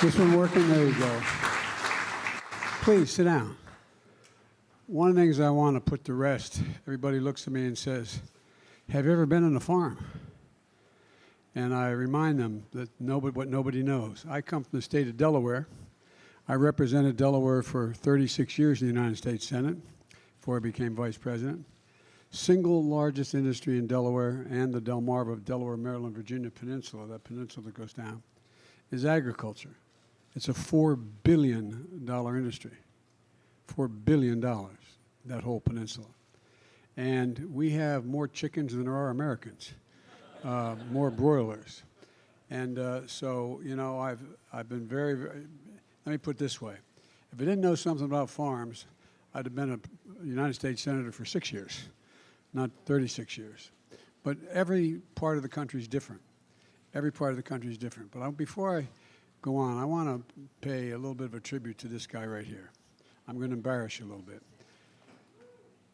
This one working? There you go. Please sit down. One of the things I want to put to rest, everybody looks at me and says, have you ever been on a farm? And I remind them that what nobody knows. I come from the state of Delaware. I represented Delaware for 36 years in the United States Senate before I became vice president. Single largest industry in Delaware and the Delmarva, Delaware, Maryland, Virginia peninsula, that peninsula that goes down, is agriculture. It's a $4 billion industry. $4 billion, that whole peninsula. And we have more chickens than there are Americans, more broilers. And so, you know, I've been very, let me put it this way. If I didn't know something about farms, I'd have been a United States Senator for 6 years, not 36 years. But every part of the country is different. Every part of the country is different. But before I go on, I want to pay a little bit of a tribute to this guy right here. I'm going to embarrass you a little bit.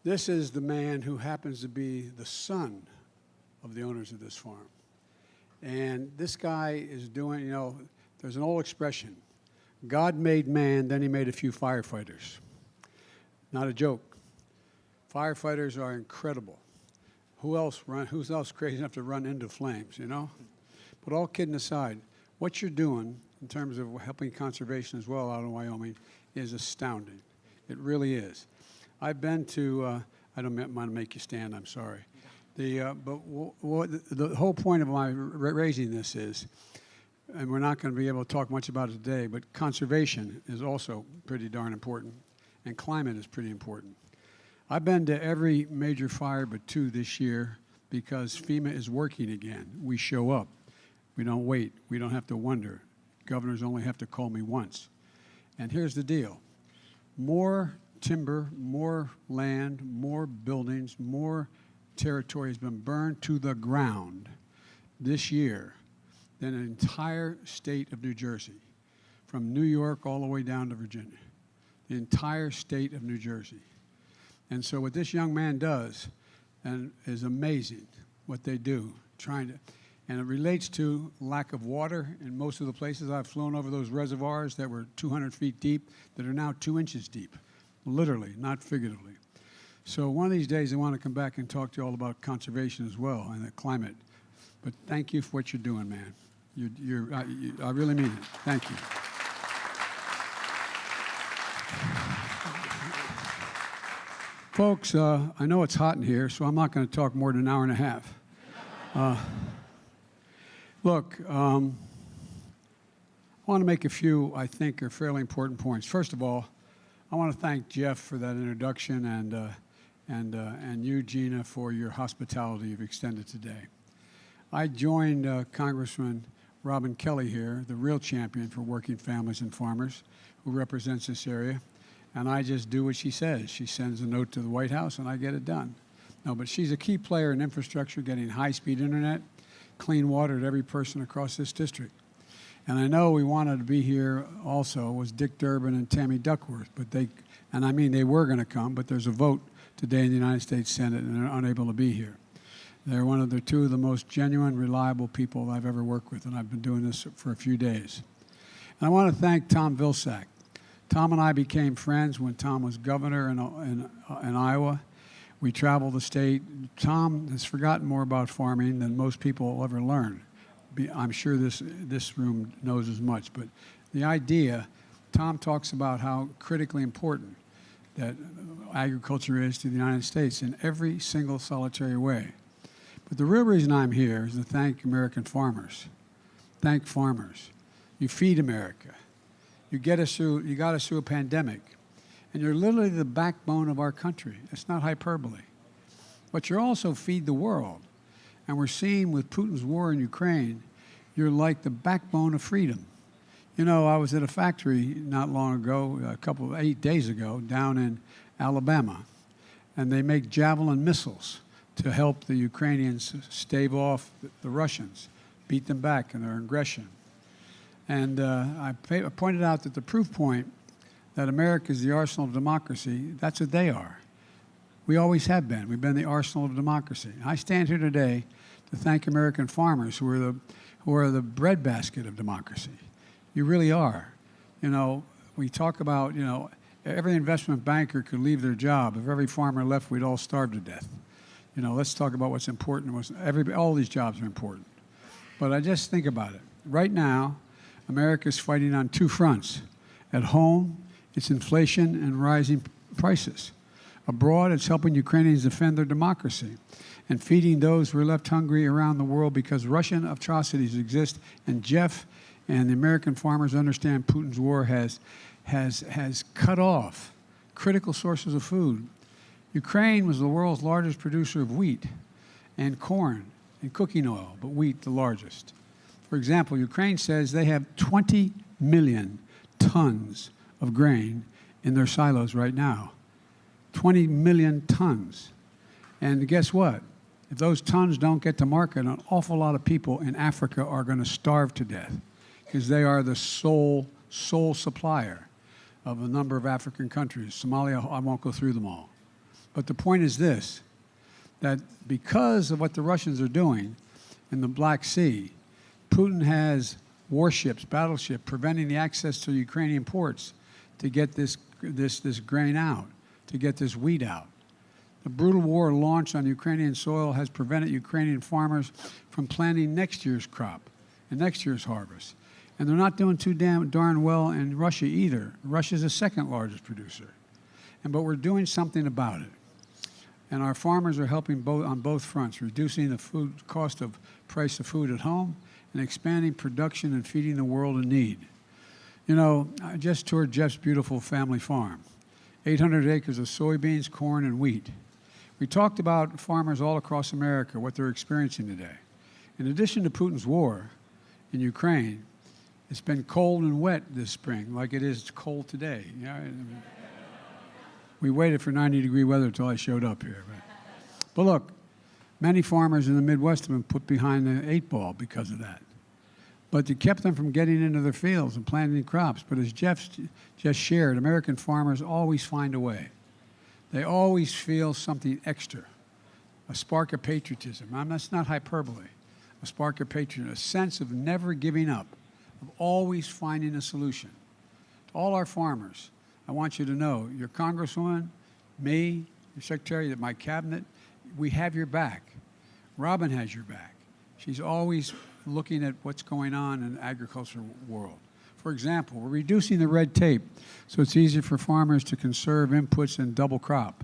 This is the man who happens to be the son of the owners of this farm. And this guy is doing, you know, there's an old expression, God made man, then he made a few firefighters. Not a joke. Firefighters are incredible. Who's else crazy enough to run into flames, you know? But all kidding aside, what you're doing in terms of helping conservation as well out in Wyoming is astounding. It really is. I've been to, I don't want to make you stand, I'm sorry. The whole point of my raising this is, and we're not going to be able to talk much about it today, but conservation is also pretty darn important, and climate is pretty important. I've been to every major fire but 2 this year because FEMA is working again. We show up. We don't wait. We don't have to wonder. Governors only have to call me once. And here's the deal. More timber, more land, more buildings, more territory has been burned to the ground this year than an entire state of New Jersey, from New York all the way down to Virginia. The entire state of New Jersey. And so what this young man does and is amazing, what they do, and it relates to lack of water in most of the places. I've flown over those reservoirs that were 200 feet deep that are now 2 inches deep, literally, not figuratively. So one of these days I want to come back and talk to you all about conservation as well and the climate. But thank you for what you're doing, man. I really mean it. Thank you. Folks, I know it's hot in here, so I'm not going to talk more than an hour and a half. Look, I want to make a few, I think, are fairly important points. First of all, I want to thank Jeff for that introduction and you, Gina, for your hospitality you've extended today. I joined Congressman Robin Kelly here, the real champion for working families and farmers who represents this area, and I just do what she says. She sends a note to the White House, and I get it done. No, but she's a key player in infrastructure, getting high-speed internet, clean water to every person across this district. And I know we wanted to be here also was Dick Durbin and Tammy Duckworth, but they were going to come, but there's a vote today in the United States Senate and they're unable to be here. They're two of the most genuine, reliable people I've ever worked with, and I've been doing this for a few days. And I want to thank Tom Vilsack. Tom and I became friends when Tom was governor in Iowa. We traveled the state. Tom has forgotten more about farming than most people will ever learn. I'm sure this room knows as much, but the idea, Tom talks about how critically important that agriculture is to the United States in every single solitary way. But the real reason I'm here is to thank American farmers. Thank farmers. You feed America. You got us through a pandemic. And you're literally the backbone of our country. It's not hyperbole. But you also feed the world. And we're seeing with Putin's war in Ukraine, you're like the backbone of freedom. You know, I was at a factory not long ago, 8 days ago, down in Alabama. And they make Javelin missiles to help the Ukrainians stave off the Russians, beat them back in their aggression. And I pointed out that the proof point that America is the arsenal of democracy, that's what they are. We always have been. We've been the arsenal of democracy. I stand here today to thank American farmers who are the breadbasket of democracy. You really are. You know, we talk about, you know, every investment banker could leave their job. If every farmer left, we'd all starve to death. You know, let's talk about what's important. All these jobs are important. But I just think about it. Right now, America's fighting on two fronts. At home, it's inflation and rising prices. Abroad, it's helping Ukrainians defend their democracy and feeding those who are left hungry around the world because Russian atrocities exist. And Jeff and the American farmers understand Putin's war has cut off critical sources of food. Ukraine was the world's largest producer of wheat and corn and cooking oil, but wheat the largest. For example, Ukraine says they have 20 million tons of grain in their silos right now. 20 million tons. And guess what? If those tons don't get to market, an awful lot of people in Africa are going to starve to death because they are the sole supplier of a number of African countries. Somalia, I won't go through them all. But the point is this, that because of what the Russians are doing in the Black Sea, Putin has warships, battleships, preventing the access to Ukrainian ports to get this grain out, to get this wheat out. The brutal war launched on Ukrainian soil has prevented Ukrainian farmers from planting next year's crop and next year's harvest. And they're not doing too darn well in Russia either. Russia's the second largest producer. But we're doing something about it. And our farmers are helping on both fronts, reducing the price of food at home and expanding production and feeding the world in need. You know, I just toured Jeff's beautiful family farm. 800 acres of soybeans, corn, and wheat. We talked about farmers all across America, what they're experiencing today. In addition to Putin's war in Ukraine, it's been cold and wet this spring, like it is cold today. You know, we waited for 90-degree weather until I showed up here. But look, many farmers in the Midwest have been put behind the 8 ball because of that. But it kept them from getting into their fields and planting crops. But as Jeff just shared, American farmers always find a way. They always feel something extra, a spark of patriotism. That's not hyperbole. A spark of patriotism, a sense of never giving up, of always finding a solution. To all our farmers, I want you to know, your Congresswoman, me, your Secretary, my cabinet, we have your back. Robin has your back. She's always looking at what's going on in the agricultural world. For example, we're reducing the red tape so it's easier for farmers to conserve inputs and double crop.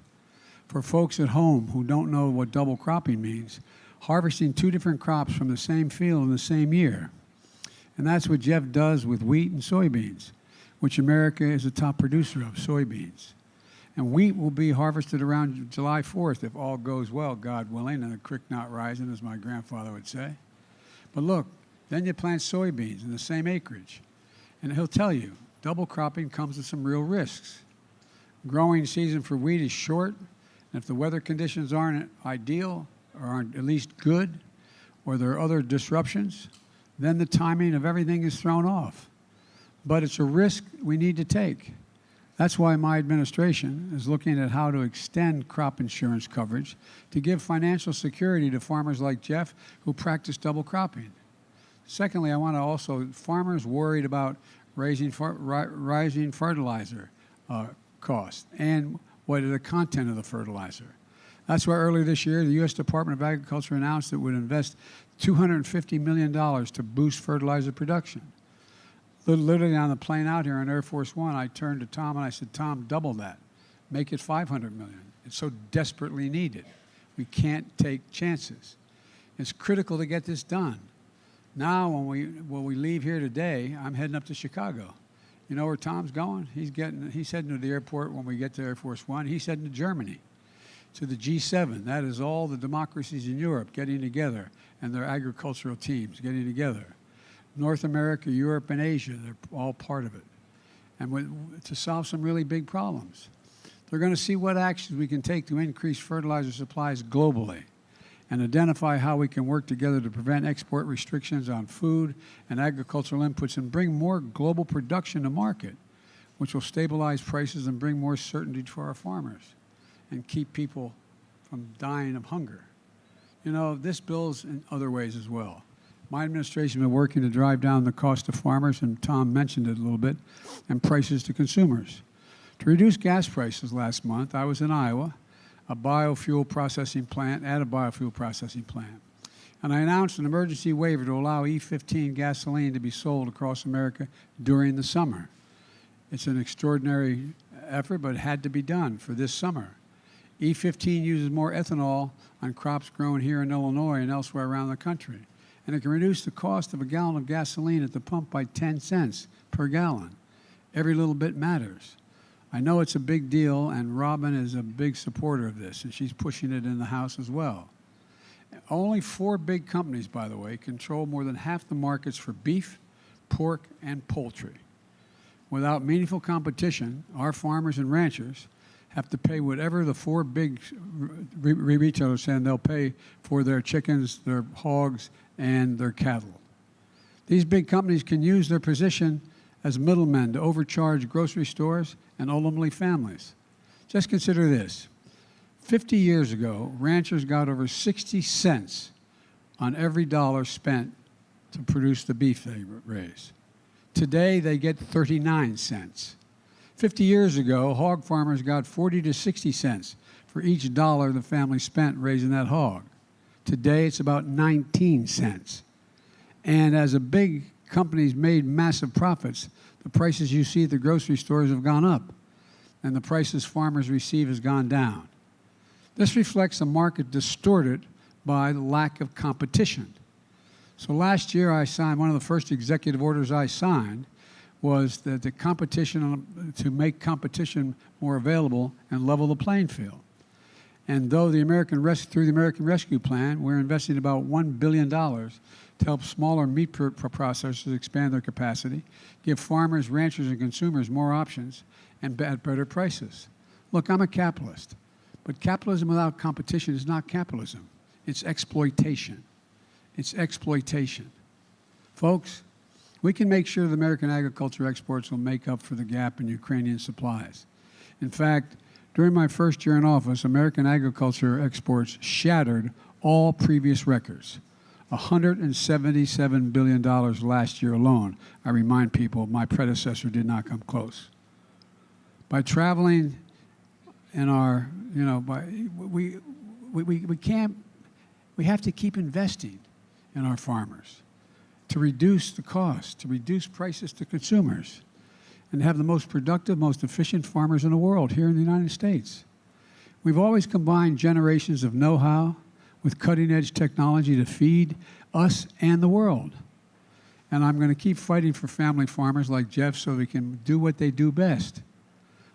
For folks at home who don't know what double cropping means, harvesting 2 different crops from the same field in the same year. And that's what Jeff does with wheat and soybeans, which America is the top producer of, soybeans. And wheat will be harvested around July 4th if all goes well, God willing, and the creek not rising, as my grandfather would say. But look, then you plant soybeans in the same acreage. And he'll tell you, double cropping comes with some real risks. Growing season for wheat is short, and if the weather conditions aren't ideal, or aren't at least good, or there are other disruptions, then the timing of everything is thrown off. But it's a risk we need to take. That's why my administration is looking at how to extend crop insurance coverage to give financial security to farmers like Jeff who practice double cropping. Secondly, I want to also, farmers worried about rising fertilizer costs and what is the content of the fertilizer. That's why earlier this year, the U.S. Department of Agriculture announced it would invest $250 million to boost fertilizer production. Literally on the plane out here on Air Force One, I turned to Tom and I said, Tom, double that. Make it $500 million. It's so desperately needed. We can't take chances. It's critical to get this done. Now, when we leave here today, I'm heading up to Chicago. You know where Tom's going? He's heading to the airport when we get to Air Force One. He's heading to Germany, to the G7. That is all the democracies in Europe getting together and their agricultural teams getting together. North America, Europe, and Asia, they're all part of it. And to solve some really big problems. They're going to see what actions we can take to increase fertilizer supplies globally and identify how we can work together to prevent export restrictions on food and agricultural inputs and bring more global production to market, which will stabilize prices and bring more certainty for our farmers and keep people from dying of hunger. You know, this builds in other ways as well. My administration has been working to drive down the cost to farmers, and Tom mentioned it a little bit, and prices to consumers. To reduce gas prices last month, I was in Iowa, at a biofuel processing plant, and I announced an emergency waiver to allow E15 gasoline to be sold across America during the summer. It's an extraordinary effort, but it had to be done for this summer. E15 uses more ethanol on crops grown here in Illinois and elsewhere around the country, and it can reduce the cost of a gallon of gasoline at the pump by 10 cents per gallon. Every little bit matters. I know it's a big deal, and Robin is a big supporter of this, and she's pushing it in the House as well. Only 4 big companies, by the way, control more than half the markets for beef, pork, and poultry. Without meaningful competition, our farmers and ranchers have to pay whatever the 4 big retailers saying they'll pay for their chickens, their hogs, and their cattle. These big companies can use their position as middlemen to overcharge grocery stores and ultimately families. Just consider this. 50 years ago, ranchers got over 60 cents on every dollar spent to produce the beef they raise. Today, they get 39 cents. 50 years ago, hog farmers got 40 to 60 cents for each dollar the family spent raising that hog. Today, it's about 19 cents. And as the big companies made massive profits, the prices you see at the grocery stores have gone up, and the prices farmers receive has gone down. This reflects a market distorted by the lack of competition. So last year I signed, one of the first executive orders I signed was that the competition, to make competition more available and level the playing field. And though through the American Rescue Plan, we're investing about $1 billion to help smaller meat processors expand their capacity, give farmers, ranchers, and consumers more options, and at better prices. Look, I'm a capitalist. But capitalism without competition is not capitalism. It's exploitation. It's exploitation. Folks, we can make sure the American agriculture exports will make up for the gap in Ukrainian supplies. In fact, during my first year in office, American agriculture exports shattered all previous records. $177 billion last year alone. I remind people, my predecessor did not come close. By traveling in our, we have to keep investing in our farmers to reduce the cost, to reduce prices to consumers, and have the most productive, most efficient farmers in the world here in the United States. We've always combined generations of know-how with cutting-edge technology to feed us and the world. And I'm going to keep fighting for family farmers like Jeff so we can do what they do best.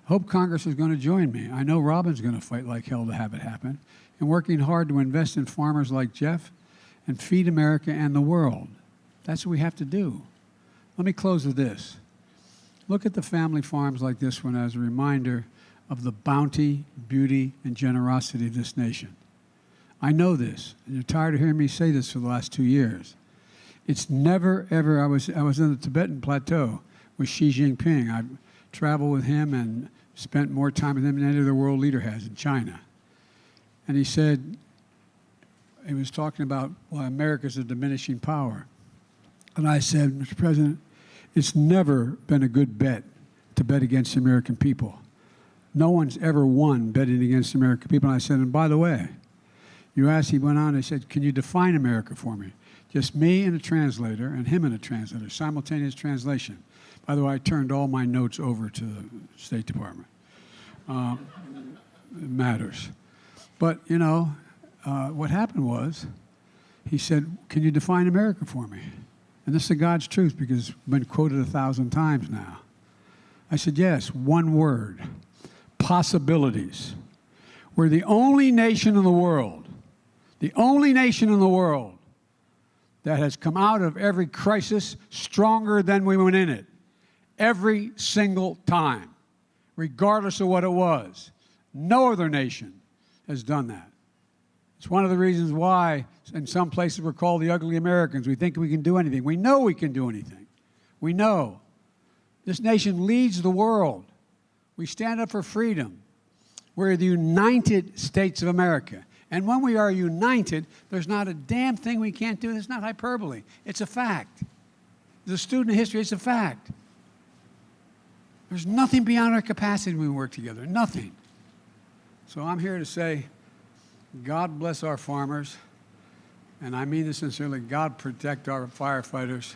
I hope Congress is going to join me. I know Robin's going to fight like hell to have it happen, and working hard to invest in farmers like Jeff and feed America and the world. That's what we have to do. Let me close with this. Look at the family farms like this one as a reminder of the bounty, beauty, and generosity of this nation. I know this, and you're tired of hearing me say this for the last 2 years. It's never, ever, I was in the Tibetan Plateau with Xi Jinping. I traveled with him and spent more time with him than any other world leader has in China. And he said, he was talking about why America's a diminishing power. And I said, Mr. President, it's never been a good bet to bet against the American people. No one's ever won betting against the American people. And I said, and by the way, you asked, he went on and said, can you define America for me? Just me and a translator and him and a translator, simultaneous translation. By the way, I turned all my notes over to the State Department. It matters. But, what happened was, he said, can you define America for me? And this is God's truth because it's been quoted 1,000 times now. I said, yes, one word, possibilities. We're the only nation in the world that has come out of every crisis stronger than we went in it. Every single time, regardless of what it was. No other nation has done that. It's one of the reasons why in some places we're called the ugly Americans. We think we can do anything. We know we can do anything. We know. This nation leads the world. We stand up for freedom. We're the United States of America. And when we are united, there's not a damn thing we can't do. It's not hyperbole. It's a fact. As a student of history, it's a fact. There's nothing beyond our capacity when we work together. Nothing. So I'm here to say, God bless our farmers. And I mean this sincerely. God protect our firefighters.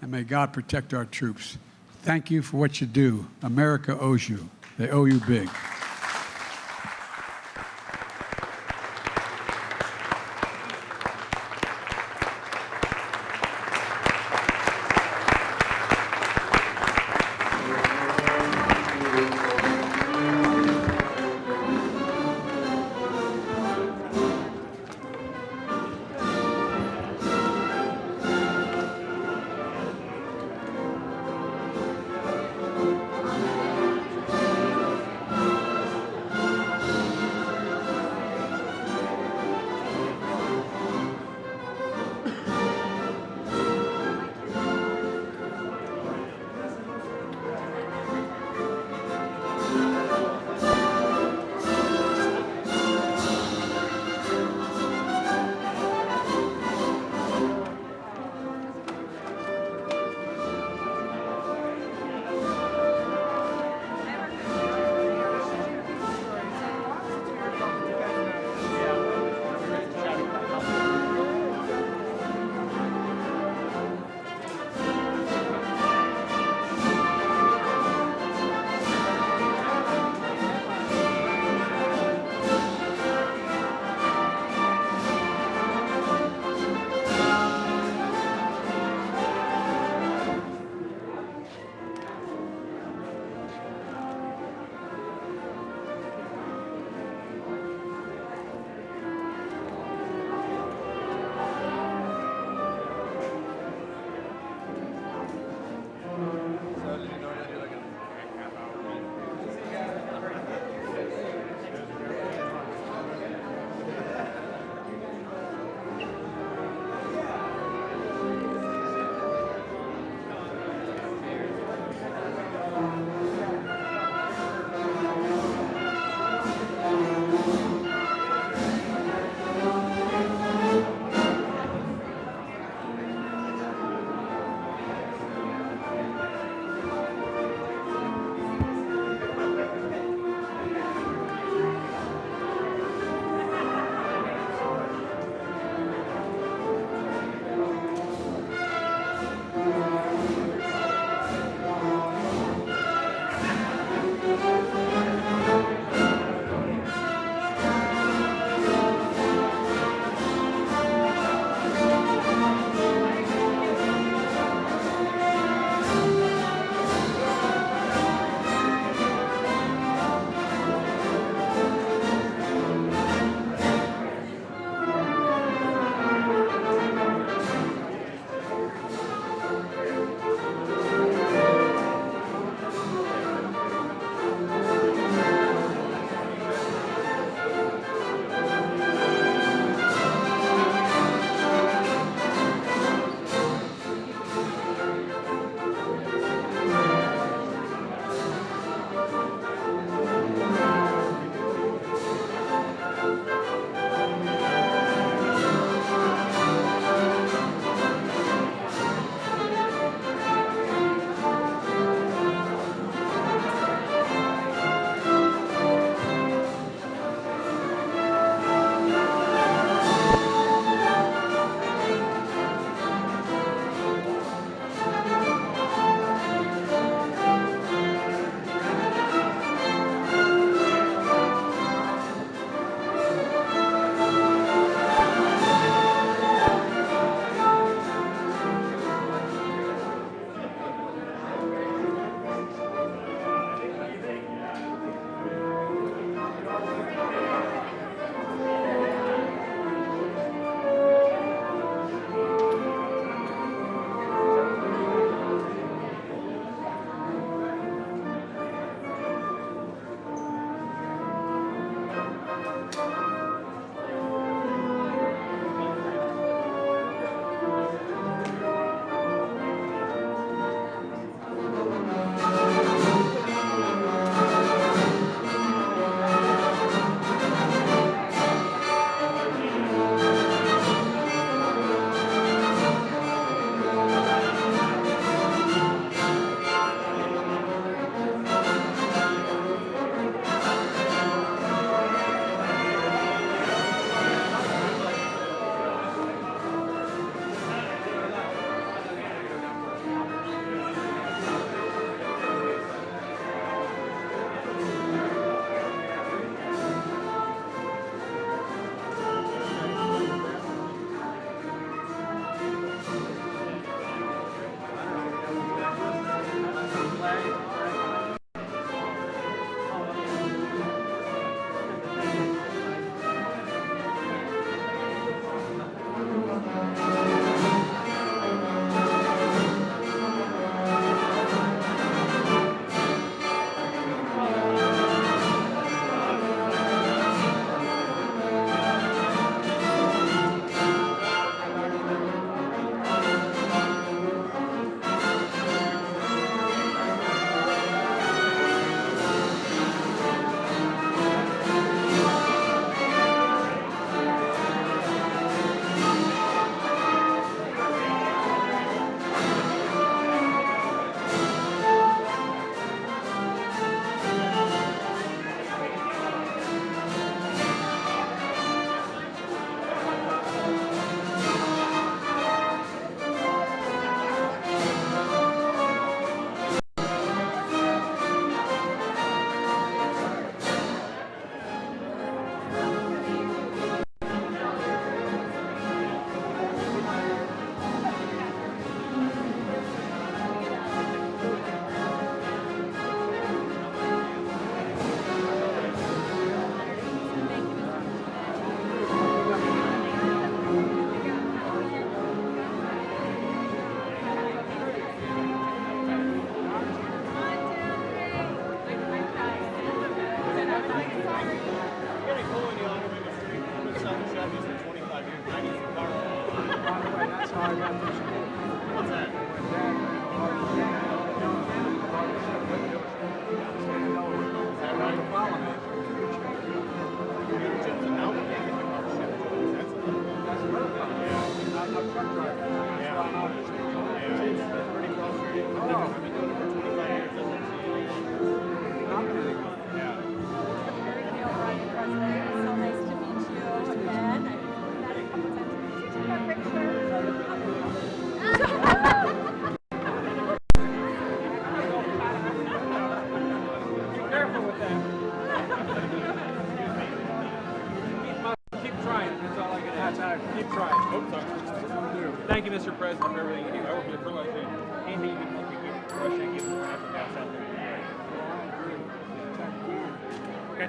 And may God protect our troops. Thank you for what you do. America owes you. They owe you big.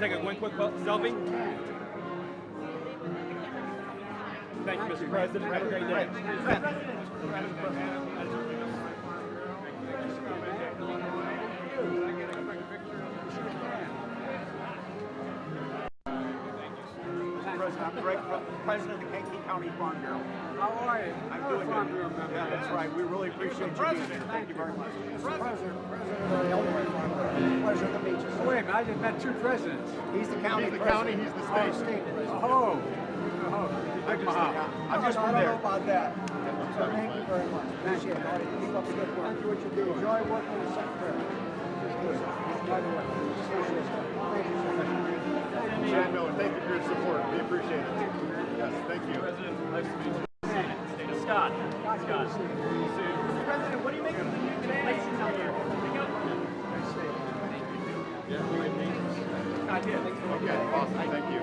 take one quick selfie? Thank you, Mr. President. Have a great day. I'm Greg, President of the Kankakee County Farm Bureau. How are you? I'm doing Farm good. Bureau member. Yeah, that's right. We really appreciate you being here. Thank you very much. President of the Illinois Farm Bureau. Pleasure to meet you. Oh, wait a minute, I just met two presidents. He's the county president. He's the Oh, state. Oh. I'm just from there. I don't know about that. So thank you very much. Appreciate it. Keep up the good work. Thank you what you do. Enjoy working with the secretary. It's good. By the way, appreciate it. Thank you so much. Chad Miller, thank you for your support. We appreciate it. Yes, thank you. President, nice to meet you. Scott. Scott. President, what do you make of the new places out there? I did. Okay, awesome. Thank you.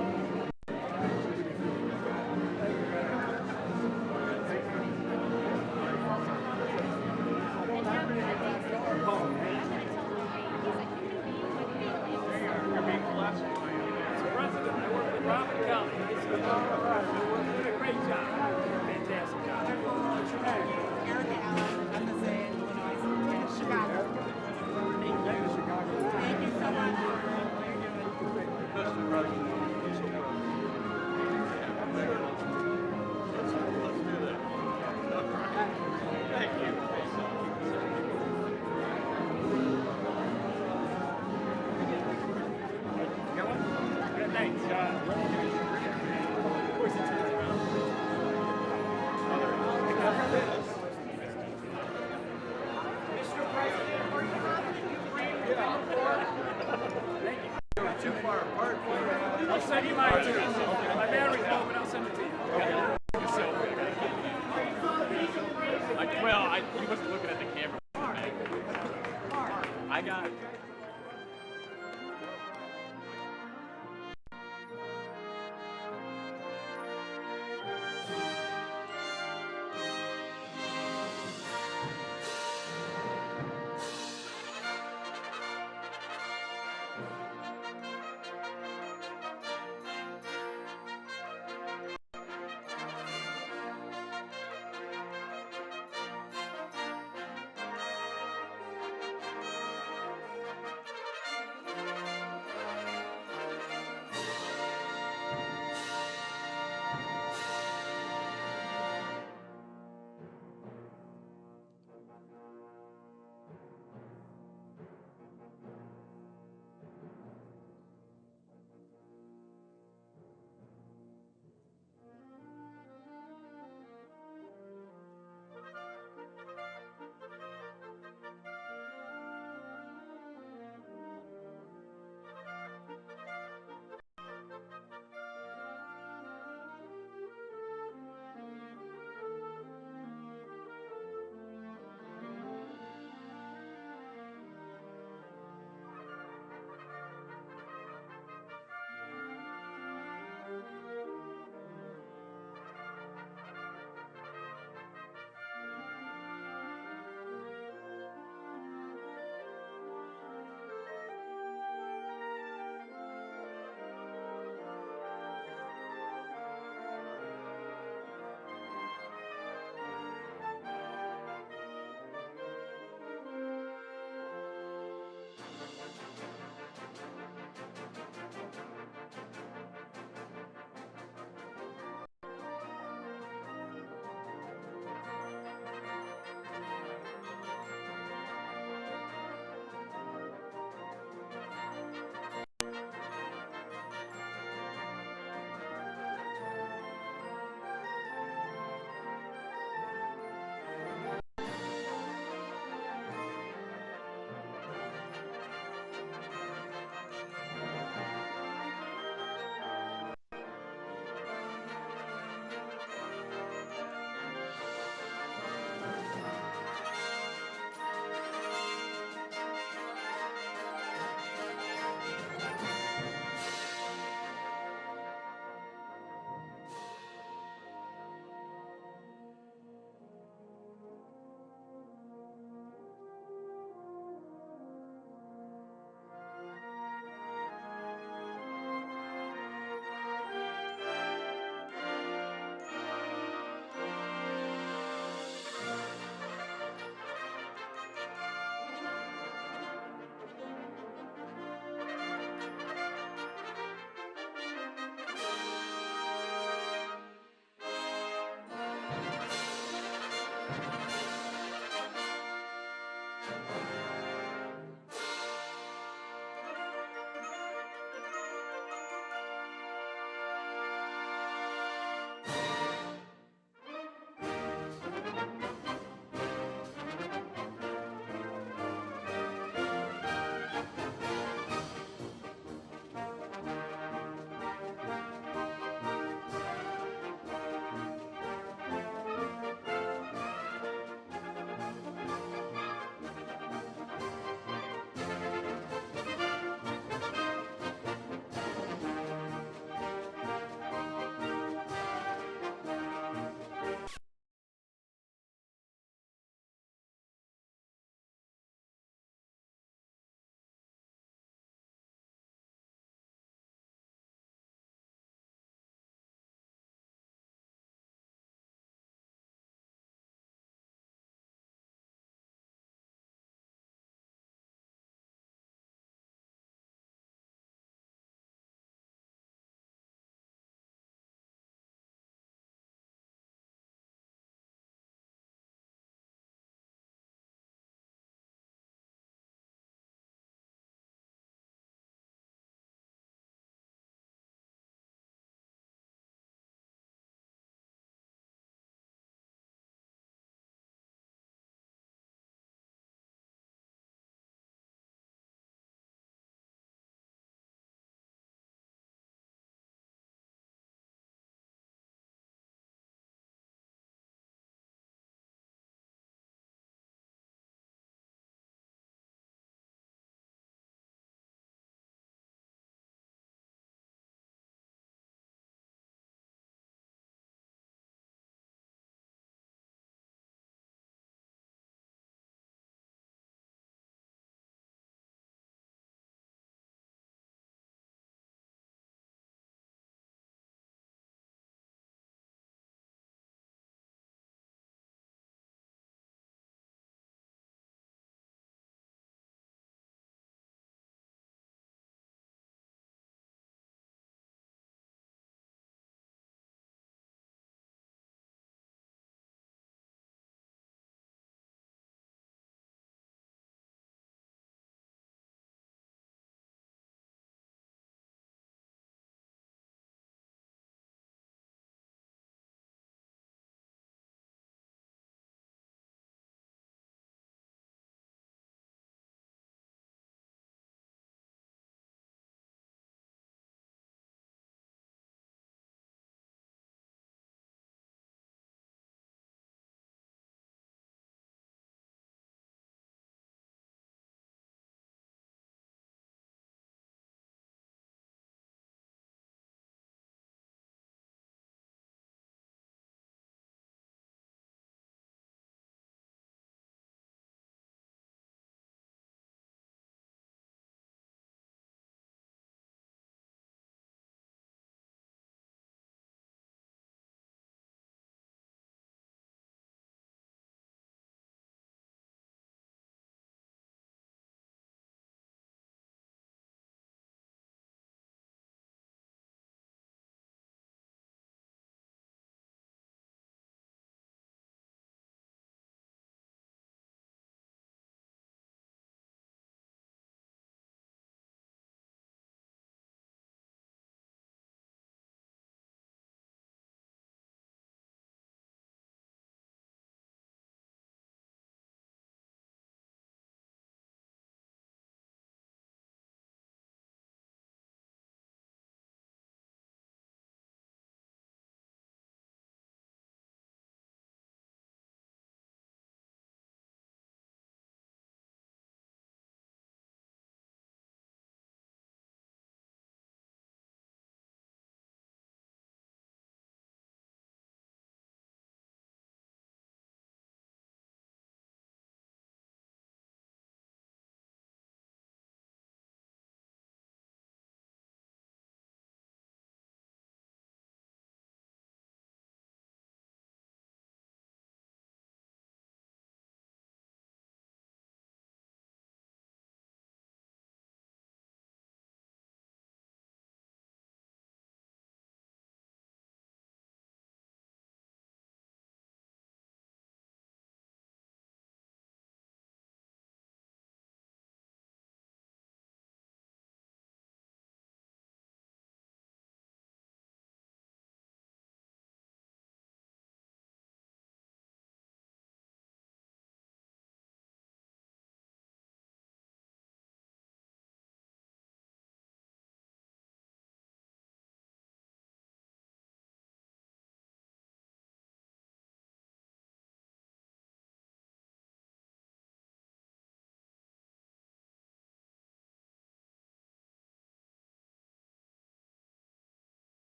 I'll send you my battery's low, but I'll send it to you. Okay. Well, he wasn't looking at the camera. I got